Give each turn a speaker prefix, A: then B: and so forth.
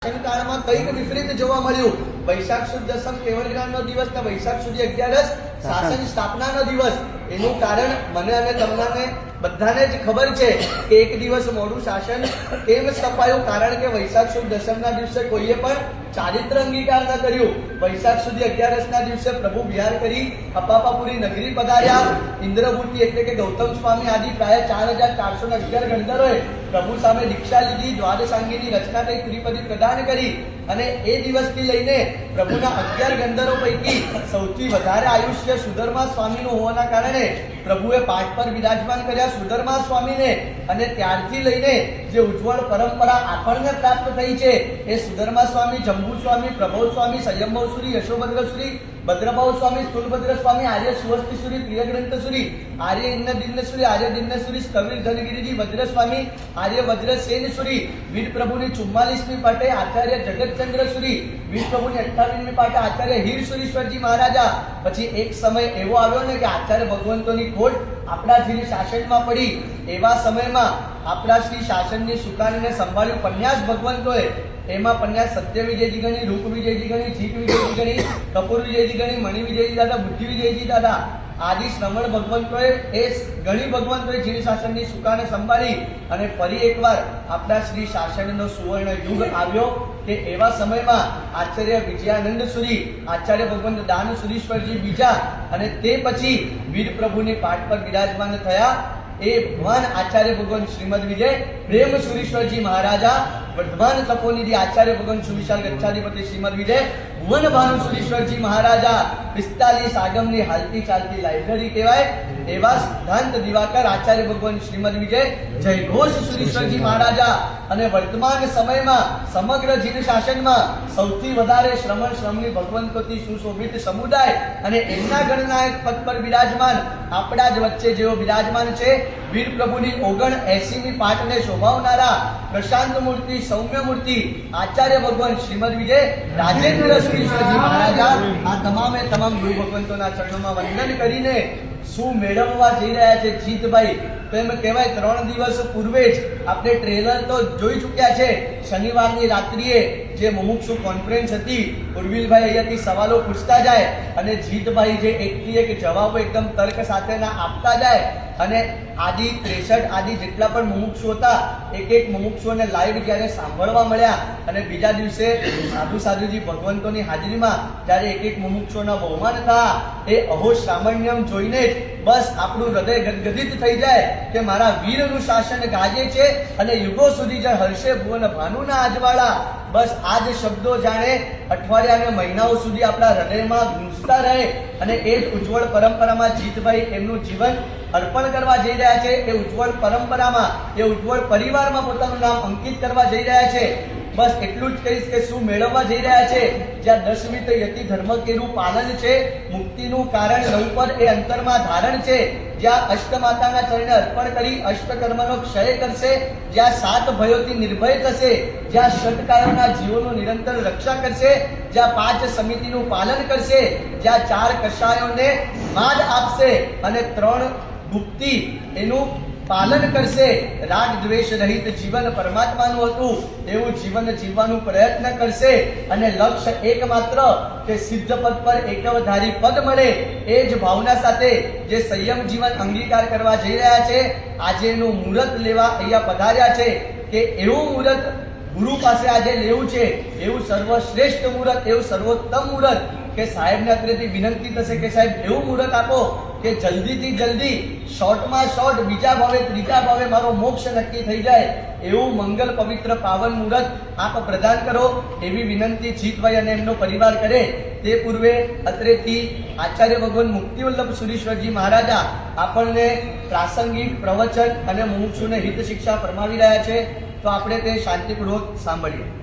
A: કાળમાં કંઈક વિપરીત જોવા મળ્યું। વૈશાખ સુદ દસમ કેવળગ્રામનો દિવસ ને વૈશાખ સુધી 11 શાસન સ્થાપનાનો દિવસ। એનું કારણ મને અને તમને બધાને જ ખબર છે કે એક દિવસ મોડું શાસન કેમ સ્થપાયું, કારણ કે વૈશાખ સુદ દસમના દિવસે કોઈએ પણ ચારિત્ર અંગીકાર ન કર્યું। વૈશાખ સુધી 11ના દિવસે પ્રભુ વિહાર કરી અપાપાપુરી નગરી પધાર્યા। ઇન્દ્રમૂર્તિ એટલે કે ગૌતમ સ્વામી આદિ પ્રાય 4411 ગણધરોએ પ્રભુ સામે દીક્ષા લીધી, દ્વાદશાંગીની રચના થઈ, ત્રિપદી પ્રદાન કરી અને એ દિવસથી લઈને પ્રભુના 11 ગંધર્વો પૈકી સૌથી વધારે આયુષ્ય સુધર્મા સ્વામીનું હોવાના કારણે પ્રભુએ પાઠ પર વિરાજમાન કર્યા સુધર્મા સ્વામીને, અને ત્યારથી લઈને જે ઉજ્જવળ પરંપરા આપણને પ્રાપ્ત થઈ છે એ સુધર્મા સ્વામી, જંબુ સ્વામી, પ્રભવ સ્વામી, સંયમભાવ સુરી, યશોભદ્ર સુરી, ભદ્રભાવ સ્વામી, સ્થૂલભદ્ર સ્વામી, આર્ય સુવસ્તી સુરી, પ્રિયગ્રંથ સુરી, આર્ય ઇન્દ્રદિન્ન સુરી, આર્ય દિન્ન સુરી, કવિર ધનગીરીજી, વજ્ર સ્વામી, આર્ય વજ્રસેન સુરી, વીર પ્રભુની 44મી પાટે આચાર્ય જગતચંદ્ર સુરી, વીર પ્રભુની 28મી પાટે આચાર્ય હીર સુરીશ્વરજી મહારાજા। પછી એક સમય એવો આવ્યો ને કે આચાર્ય ભગવંતોની ખોટ આપણા શ્રી શાસનમાં પડી। એવા સમયમાં આપણા શ્રી શાસનની સુકાનીને સંભાળ્યું પન્યાસ ભગવંતોએ। એમાં પન્યાસ સત્ય વિજયજી ગણી, રૂપ વિજયજી ગણી, જીત વિજયજી ગણી, કપૂર વિજયજી ગણી, મણિ વિજયજી દાદા, બુદ્ધિ વિજયજી દાદા આદિ શ્રમણ ભગવંતોએ એ ઘણી ભગવંતોએ જીવ શાસનની સુકાને સંભાળી અને ફરી એકવાર આપણા શ્રી શાસનનો સુવર્ણ યુગ આવ્યો કે એવા સમયમાં આચાર્ય વિજયાનંદ સુરી, આચાર્ય ભગવંત દાન સુરીશ્વરજી બીજા અને તે પછી વીર પ્રભુની પાઠ પર વિરાજમાન થયા એ ભગવાન આચાર્ય ભગવાન શ્રીમદ વિજય પ્રેમ સુરીશ્વરજી મહારાજા, વર્ધમાન તપોનિધિ આચાર્ય ભગવાન સુવિશાલ ગચ્છાધિપતિ શ્રીમદ વિજય ભુવન ભાનુ સુરીશ્વરજી મહારાજા। 45 આગમની હાલતી ચાલતી લાઇબ્રેરી કહેવાય એવા સિદ્ધાંત દિવાકર આચાર્ય ભગવાન શ્રીમદ વિજય જયઘોષ સુરીશ્વરજી મહારાજા। અને વર્તમાન સમયમાં સમગ્ર જીન શાસનમાં સૌથી વધારે શ્રમણી ભગવંતોથી સુશોભિત સમુદાય અને એમના ગણનાયક પદ પર વિરાજમાન આપણા જ વચ્ચે જેઓ વિરાજમાન છે વીર પ્રભુની 79મી પાઠને શોભાવનારા પ્રશાંત મૂર્તિ, સૌમ્ય મૂર્તિ આચાર્ય ભગવાન શ્રીમદ વિજય રાજેન્દ્ર સુરીશ્વરજી મહારાજા। આ તમામે તમામ ગુરુ ભગવંતોના ચરણોમાં વંદન કરીને શું મેળવવા જઈ રહ્યા છે જીતભાઈ, તો એમ કહેવાય 3 દિવસ પૂર્વે જ આપણે ટ્રેલર તો જોઈ ચૂક્યા છે। શનિવારની રાત્રિએ જે મુમુક્ષુ કોન્ફરન્સ હતી, ઉર્વિલભાઈ અહીંયાથી સવાલો પૂછતા જાય અને જીતભાઈ જે એકથી એક જવાબો એકદમ તર્ક સાથેના આપતા જાય અને આદિ 63 આદિ જેટલા પણ મુમુક્ષુ હતા એક મુમુક્ષુઓને લાઈવ જ્યારે સાંભળવા મળ્યા અને બીજા દિવસે સાધુજી ભગવંતોની હાજરીમાં જ્યારે એક મુમુક્ષુઓના બહુમાન થયા એ અહો શ્રામણ્યમ જોઈને જ બસ આપણું હૃદય ગદગદિત થઈ જાય કે મારા વીરનું શાસન ગાજે છે અને યુગો સુધી જે હર્ષે ભુવન ભાનુના આજવાળા। બસ આ જ શબ્દો જાણે અઠવાડિયા અને મહિનાઓ સુધી આપણા હૃદયમાં ગૂંજતા રહે અને એ જ ઉજ્જવળ પરંપરામાં જીતભાઈ એમનું જીવન અર્પણ કરવા જઈ રહ્યા છે। એ ઉજ્જવળ પરંપરામાં, એ ઉજ્જવળ પરિવારમાં પોતાનું નામ અંકિત કરવા જઈ રહ્યા છે। બસ એટલું જ કહીશ કે શું મેળવવા જઈ રહ્યા છે, જ્યાં 10મી યતિ ધર્મ કેનું પાલન છે, મુક્તિનું કારણ નવપદ એ અંતરમાં ધારણ છે, જ્યાં અષ્ટમાતાના ચરણે અર્પણ કરી અષ્ટકર્મનો ક્ષય કરશે, જ્યાં 7 ભયોથી નિર્ભય થશે, જ્યાં ષટકાયોના જીવોનું નિરંતર રક્ષા કરશે, જ્યાં 5 સમિતિનું પાલન કરશે, જ્યાં 4 કષાયોને માદ આપશે અને 3 ગુપ્તિ એનું પાલન કરશે, રાગ દ્વેષ રહિત જીવન પરમાત્માનું હતું એવું જીવન જીવવાનું પ્રયત્ન કરશે અને લક્ષ્ય એકમાત્ર કે સિદ્ધ પદ પર એકવધારી પદ મળે એ જ ભાવના સાથે જે સંયમ જીવન અંગીકાર કરવા જઈ રહ્યા છે। આજે એનું મુહૂર્ત લેવા અહીંયા પધાર્યા છે કે એવું મુહૂર્ત ગુરુ પાસે આજે લેવું છે, એવું સર્વશ્રેષ્ઠ મુહૂર્ત, એવું સર્વોત્તમ મુહૂર્ત કે સાહેબને અત્રેથી વિનંતી થશે કે સાહેબ એવું મુહૂર્ત આપો કે જલ્દીથી જલ્દી શોર્ટમાં શોર્ટ બીજા ભાવે ત્રીજા ભાવે મારો મોક્ષ નક્કી થઈ જાય એવું મંગલ પવિત્ર પાવન મુહૂર્ત આપ પ્રદાન કરો એવી વિનંતી જીતભાઈ અને એમનો પરિવાર કરે। તે પૂર્વે અત્રેથી આચાર્ય ભગવાન મુક્તિવલ્લભ સુરીશ્વરજી મહારાજા આપણને પ્રાસંગિક પ્રવચન અને મુમુક્ષુને હિત શિક્ષા ફરમાવી રહ્યા છે, તો આપણે તે શાંતિપૂર્વક સાંભળીએ।